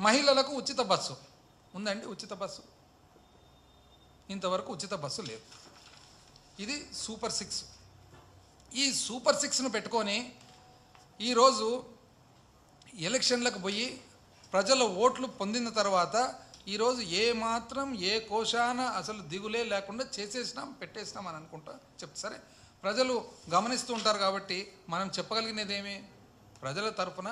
మహిళలకు ఉచిత బస్సు ఉందండి. ఉచిత బస్సు ఇంతవరకు ఉచిత బస్సు లేదు. ఇది సూపర్ 6. ఈ సూపర్ 6ను పెట్టుకొని ఈరోజు ఎలక్షన్లకు పోయి ప్రజల ఓట్లు పొందిన తర్వాత ఈరోజు ఏ కోశాన అసలు దిగులే లేకుండా చేసేసినాం పెట్టేసినాం అని అనుకుంటా సరే ప్రజలు గమనిస్తూ ఉంటారు కాబట్టి మనం చెప్పగలిగినదేమి, ప్రజల తరఫున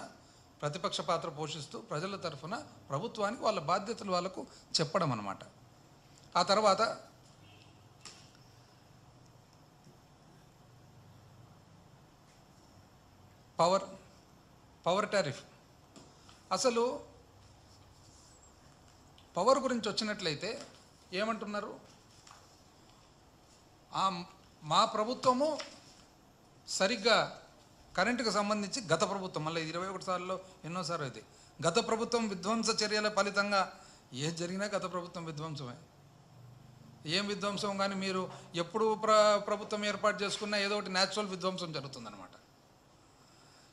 ప్రతిపక్ష పాత్ర పోషిస్తూ ప్రజల తరఫున ప్రభుత్వానికి వాళ్ళ బాధ్యతలు వాళ్ళకు చెప్పడం అన్నమాట. ఆ తర్వాత పవర్ టారిఫ్. అసలు పవర్ గురించి వచ్చినట్లయితే ఏమంటున్నారు, మా ప్రభుత్వము సరిగ్గా కరెంటుకు సంబంధించి గత ప్రభుత్వం మళ్ళీ 21 సార్లు ఎన్నోసార్లు అయితే గత ప్రభుత్వం విధ్వంస చర్యల ఫలితంగా ఏది జరిగినా గత ప్రభుత్వం విధ్వంసమే. ఏం విధ్వంసం కానీ మీరు ఎప్పుడు ప్రభుత్వం ఏర్పాటు చేసుకున్నా ఏదో ఒకటి న్యాచురల్ విధ్వంసం జరుగుతుందన్నమాట.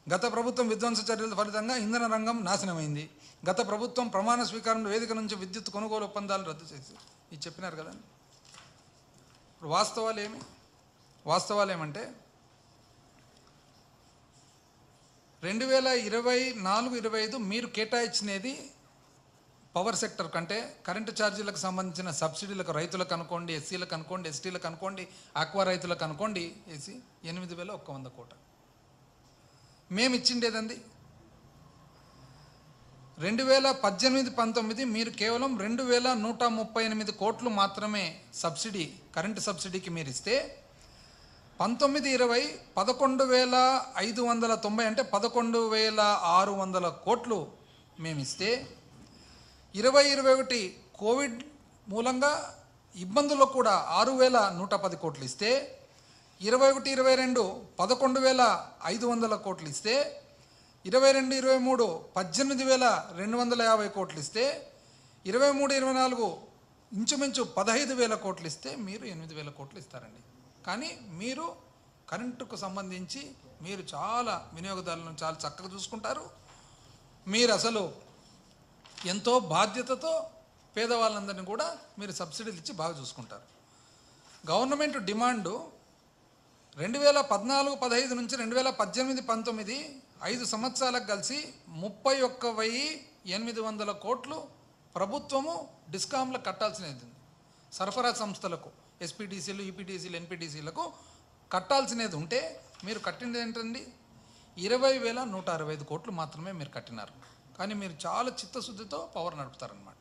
గత ప్రభుత్వం విధ్వంస చర్యల ఫలితంగా ఇంధన రంగం నాశనమైంది. గత ప్రభుత్వం ప్రమాణ స్వీకారం వేదిక నుంచి విద్యుత్ కొనుగోలు ఒప్పందాలు రద్దు చేసి ఇది చెప్పినారు కదండి. ఇప్పుడు వాస్తవాలు ఏమంటే 2024-25 మీరు కేటాయించినది పవర్ సెక్టర్ కంటే కరెంటు ఛార్జీలకు సంబంధించిన సబ్సిడీలకు రైతులకు అనుకోండి, ఎస్సీలకు అనుకోండి, ఎస్టీలకు అనుకోండి, ఆక్వా రైతులకు అనుకోండి, 8,100 కోట్ల. మేము ఇచ్చిండేదండి 2018-19 మీరు కేవలం 2,138 కోట్లు మాత్రమే సబ్సిడీ, కరెంటు సబ్సిడీకి మీరు ఇస్తే 19-20 11,590 అంటే 11,600 కోట్లు మేము ఇస్తే 20-21 కోవిడ్ మూలంగా ఇబ్బందుల్లో కూడా 6,110 కోట్లు ఇస్తే 21-22 11,500 కోట్లు ఇస్తే 22-23 18,250 కోట్లు ఇస్తే 23-24 ఇంచుమించు 15,000 కోట్లు ఇస్తే మీరు 8,000 కోట్లు ఇస్తారండి. కానీ మీరు కరెంటుకు సంబంధించి మీరు చాలా వినియోగదారులను చాలా చక్కగా చూసుకుంటారు. మీరు అసలు ఎంతో బాధ్యతతో పేదవాళ్ళందరినీ కూడా మీరు సబ్సిడీలు ఇచ్చి బాగా చూసుకుంటారు. గవర్నమెంట్ డిమాండు 2014-15 నుంచి 2018-19 5 సంవత్సరాలకు కలిసి 31,800 కోట్లు ప్రభుత్వము డిస్కామ్లకు కట్టాల్సినది, సరఫరా సంస్థలకు ఎస్పీటీసీలు, ఈపీటీసీలు, ఎన్పీటీసీలకు కట్టాల్సినది ఉంటే మీరు కట్టింది ఏంటండి 20,165 కోట్లు మాత్రమే మీరు కట్టినారు. కానీ మీరు చాలా చిత్తశుద్ధితో పవర్ నడుపుతారనమాట.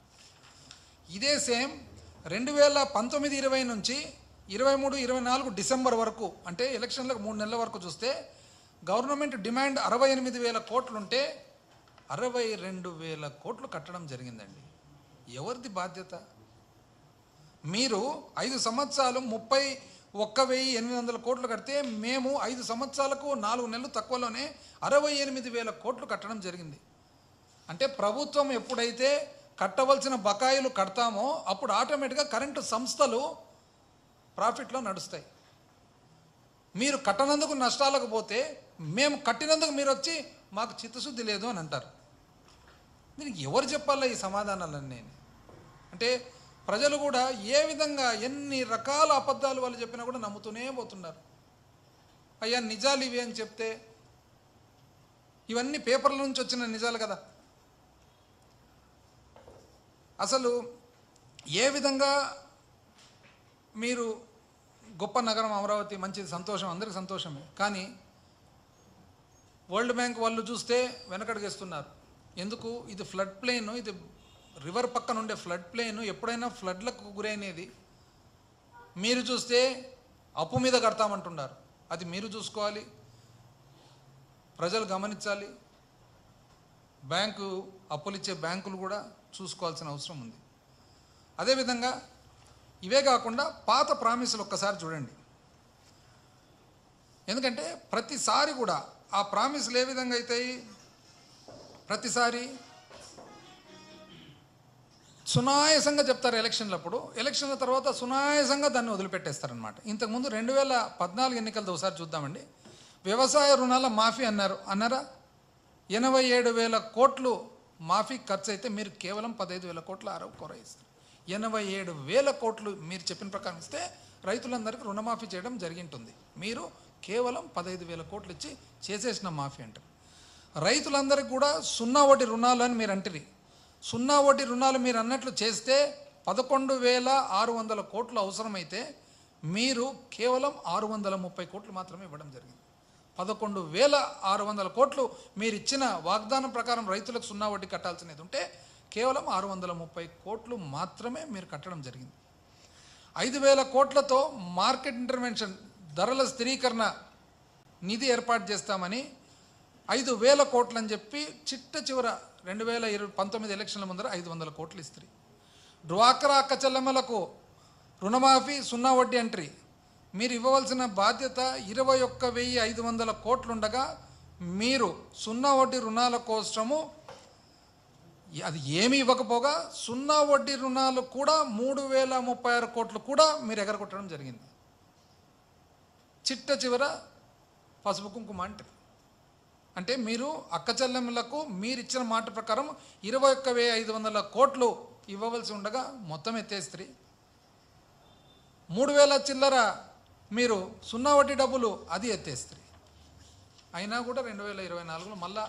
ఇదే సేమ్ 2019-20 నుంచి 23-24 డిసెంబర్ వరకు అంటే ఎలక్షన్లకు 3 నెలల వరకు చూస్తే గవర్నమెంట్ డిమాండ్ 68,000 కోట్లుంటే 62,000 కోట్లు కట్టడం జరిగిందండి. ఎవరిది బాధ్యత? మీరు 5 సంవత్సరాలు 31,800 కోట్లు కడితే మేము 5 సంవత్సరాలకు 4 నెలలు తక్కువలోనే 68,000 కోట్లు కట్టడం జరిగింది. అంటే ప్రభుత్వం ఎప్పుడైతే కట్టవలసిన బకాయిలు కడతామో అప్పుడు ఆటోమేటిక్గా కరెంటు సంస్థలు ప్రాఫిట్లో నడుస్తాయి. మీరు కట్టనందుకు నష్టాలకు పోతే మేము కట్టినందుకు మీరు వచ్చి మాకు చిత్తశుద్ధి లేదు అని అంటారు. దీనికి ఎవరు చెప్పాలా ఈ సమాధానాలన్నీ? అంటే ప్రజలు కూడా ఏ విధంగా ఎన్ని రకాల అబద్ధాలు వాళ్ళు చెప్పినా కూడా నమ్ముతూనే పోతున్నారు. అయ్యా నిజాలు ఇవి అని చెప్తే ఇవన్నీ పేపర్ల నుంచి వచ్చిన నిజాలు కదా. అసలు ఏ విధంగా మీరు గొప్ప నగరం అమరావతి మంచిది, సంతోషం, అందరికీ సంతోషమే. కానీ వరల్డ్ బ్యాంక్ వాళ్ళు చూస్తే వెనకడుగేస్తున్నారు. ఎందుకు? ఇది ఫ్లడ్ ప్లేన్, ఇది రివర్ పక్కన ఉండే ఫ్లడ్ ప్లేన్, ఎప్పుడైనా ఫ్లడ్లకు గురైనది. మీరు చూస్తే అప్పు మీద కడతామంటున్నారు. అది మీరు చూసుకోవాలి, ప్రజలు గమనించాలి, అప్పులు ఇచ్చే బ్యాంకులు కూడా చూసుకోవాల్సిన అవసరం ఉంది. అదేవిధంగా ఇవే కాకుండా పాత ప్రామిసులు ఒక్కసారి చూడండి. ఎందుకంటే ప్రతిసారి కూడా ఆ ప్రామిసులు ఏ విధంగా అవుతాయి, ప్రతిసారి సునాయాసంగా చెప్తారు ఎలక్షన్లప్పుడు, ఎలక్షన్ల తర్వాత సునాయాసంగా దాన్ని వదిలిపెట్టేస్తారనమాట. ఇంతకుముందు 2014 ఎన్నికలతో ఒకసారి చూద్దామండి. వ్యవసాయ రుణాల మాఫీ అన్నారా? 87,000 కోట్లు మాఫీ ఖర్చు అయితే మీరు కేవలం 15,000 కోట్ల అరవకొర ఇస్తారు. 87,000 కోట్లు మీరు చెప్పిన ప్రకారం ఇస్తే రైతులందరికీ రుణమాఫీ చేయడం జరిగింటుంది. మీరు కేవలం 15,000 కోట్లు ఇచ్చి చేసేసిన మాఫీ అంటారు. రైతులందరికీ కూడా సున్నా వడ్డీ రుణాలు అని మీరు అంటారు. సున్నా వడ్డీ రుణాలు మీరు అన్నట్లు చేస్తే 11,600 కోట్లు అవసరమైతే మీరు కేవలం 630 కోట్లు మాత్రమే ఇవ్వడం జరిగింది. 11,600 కోట్లు మీరు ఇచ్చిన వాగ్దానం ప్రకారం రైతులకు సున్నా వడ్డీ కట్టాల్సినది ఉంటే కేవలం 630 కోట్లు మాత్రమే మీరు కట్టడం జరిగింది. 5,000 కోట్లతో మార్కెట్ ఇంటర్వెన్షన్ ధరల స్థిరీకరణ నిధి ఏర్పాటు చేస్తామని 5,000 కోట్లు అని చెప్పి చిట్ట చివర 2019 ఎలక్షన్ల ముందర 500 కోట్లు ఇస్తారు. డ్వాక్రా అక్క చెల్లెమ్మలకు రుణమాఫీ సున్నా వడ్డీ అంటారు. మీరు ఇవ్వవలసిన బాధ్యత 21,500 కోట్లు ఉండగా మీరు సున్నా వడ్డీ రుణాల కోసము అది ఏమీ ఇవ్వకపోగా సున్నా వడ్డీ రుణాలు కూడా 3,036 కోట్లు కూడా మీరు ఎగరగొట్టడం జరిగింది. చిట్ట చివర పసుపు కుంకుమ అంటారు. అంటే మీరు అక్క చెల్లెమ్మలకు మీరు ఇచ్చిన మాట ప్రకారం 21,500 కోట్లు ఇవ్వవలసి ఉండగా మొత్తం ఎత్తేస్త్రీ. 3,000 చిల్లర మీరు సున్నా వడ్డీ డబ్బులు అది ఎత్తేస్త్రీ. అయినా కూడా 2024లో మళ్ళా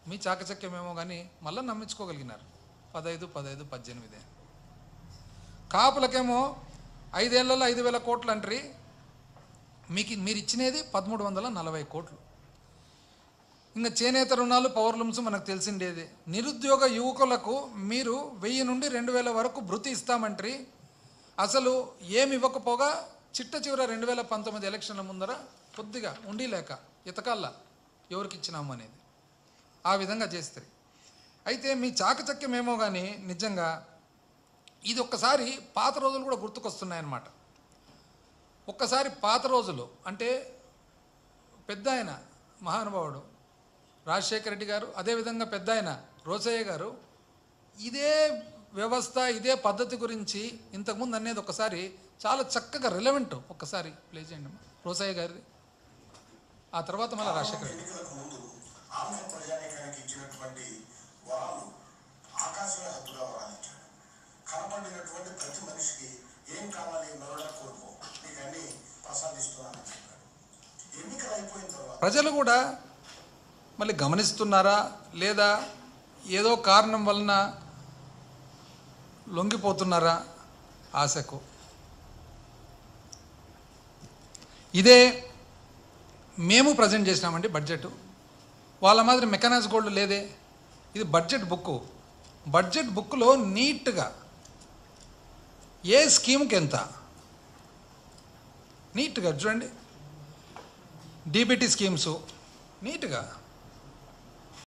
మీ చాకచక్యమేమో కానీ మళ్ళీ నమ్మించుకోగలిగినారు. 15, 18. కాపులకేమో 5 ఏళ్లలో 5,000 కోట్లు అంటారు. మీరు ఇచ్చినది 1,340 కోట్లు. ఇంకా చేనేత రుణాలు, పవర్ లూమ్స్ మనకు తెలిసిండేది. నిరుద్యోగ యువకులకు మీరు 1000 నుండి 2,000 వరకు భృతి ఇస్తామంటారు. అసలు ఏమి ఇవ్వకపోగా చిట్ట చివర 2019 ఎలక్షన్ల ముందర కొద్దిగా ఉండి లేక ఇతకాల ఎవరికి ఇచ్చినాము అనేది ఆ విధంగా చేస్తారు. అయితే మీ చాకచక్యమేమో కానీ నిజంగా ఇది ఒక్కసారి పాత రోజులు కూడా గుర్తుకొస్తున్నాయన్నమాట. ఒక్కసారి పాత రోజులు అంటే పెద్ద ఆయన మహానుభావుడు రాజశేఖర రెడ్డి గారు, అదేవిధంగా పెద్ద ఆయన రోసయ్య గారు ఇదే వ్యవస్థ ఇదే పద్ధతి గురించి ఇంతకుముందు అనేది ఒకసారి చాలా చక్కగా రిలవెంట్ ఒక్కసారి ప్లే చేయండి రోసయ్య గారిది. ఆ తర్వాత మళ్ళీ రాజశేఖర రెడ్డి. ప్రజలు కూడా మళ్ళీ గమనిస్తున్నారా లేదా ఏదో కారణం వలన లొంగిపోతున్నారా ఆశకు? ఇదే మేము ప్రజెంట్ చేసినామండి బడ్జెట్. వాళ్ళ మాదిరి మెకానైజ్ గోల్డ్ లేదే. ఇది బడ్జెట్ బుక్. బడ్జెట్ బుక్లో నీట్గా ఏ స్కీమ్కి ఎంత నీట్గా చూడండి. డీబీటీ స్కీమ్స్ నీట్గా